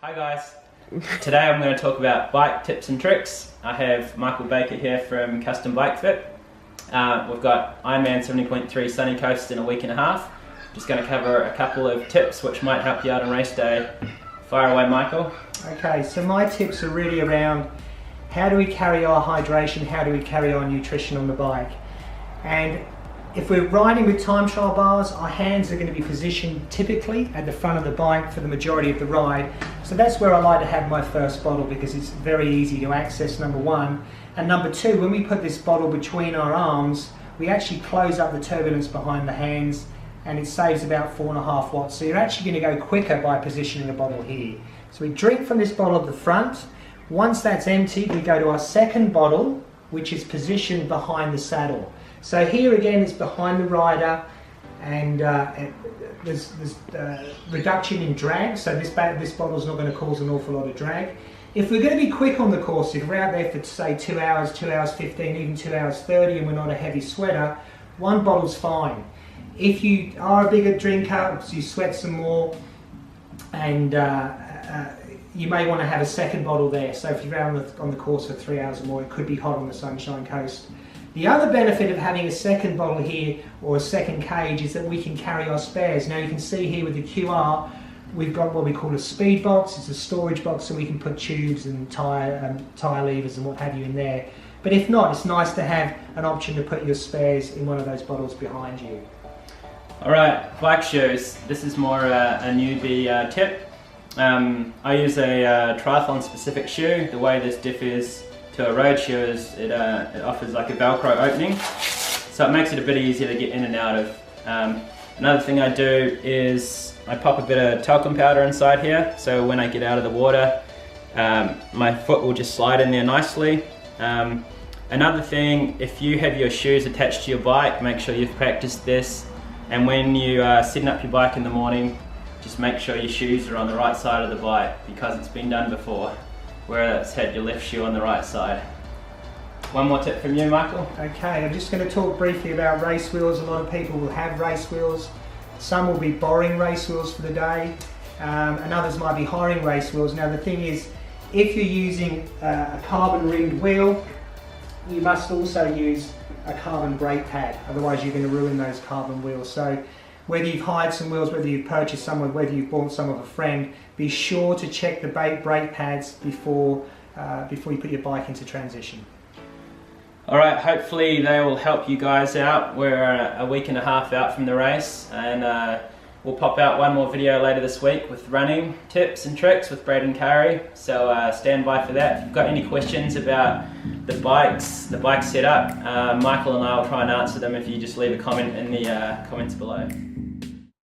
Hi guys, today I'm going to talk about bike tips and tricks. I have Michael Baker here from Custom Bike Fit. We've got Ironman 70.3 Sunny Coast in a week and a half. Just going to cover a couple of tips which might help you out on race day. Fire away, Michael. Okay, so my tips are really around how do we carry our hydration, how do we carry our nutrition on the bike. And if we're riding with time trial bars, our hands are going to be positioned typically at the front of the bike for the majority of the ride. So that's where I like to have my first bottle because it's very easy to access, number one. And number two, when we put this bottle between our arms, we actually close up the turbulence behind the hands and it saves about 4.5 watts. So you're actually going to go quicker by positioning the bottle here. So we drink from this bottle at the front. Once that's emptied, we go to our second bottle, which is positioned behind the saddle. So here again it's behind the rider and there's reduction in drag, so this bottle is not going to cause an awful lot of drag. If we're going to be quick on the course, if we're out there for say 2 hours, 2 hours 15, even 2 hours 30 and we're not a heavy sweater, one bottle's fine. If you are a bigger drinker, so you sweat some more, and you may want to have a second bottle there. So if you're out on the course for 3 hours or more, it could be hot on the Sunshine Coast. The other benefit of having a second bottle here or a second cage is that we can carry our spares. Now you can see here with the QR, we've got what we call a speed box. It's a storage box so we can put tubes and tyre levers and what have you in there. But if not, it's nice to have an option to put your spares in one of those bottles behind you. Alright, bike shoes. This is more a newbie tip. I use a triathlon specific shoe. The way this differs to a road shoe is it offers like a Velcro opening, so it makes it a bit easier to get in and out of. Another thing I do is I pop a bit of talcum powder inside here, so when I get out of the water my foot will just slide in there nicely. Another thing, if you have your shoes attached to your bike, make sure you've practiced this, and when you are setting up your bike in the morning, just make sure your shoes are on the right side of the bike because it's been done before, where it's had your left shoe on the right side. One more tip from you, Michael. Okay, I'm just going to talk briefly about race wheels. A lot of people will have race wheels. Some will be borrowing race wheels for the day, and others might be hiring race wheels. Now the thing is, if you're using a carbon ringed wheel, you must also use a carbon brake pad, otherwise you're going to ruin those carbon wheels. So whether you've hired some wheels, whether you've purchased some, whether you've bought some of a friend, be sure to check the brake pads before you put your bike into transition. Alright, hopefully they will help you guys out. We're a week and a half out from the race, and we'll pop out one more video later this week with running tips and tricks with Brad and Kari, so stand by for that. If you've got any questions about the bike setup, Michael and I will try and answer them if you just leave a comment in the comments below.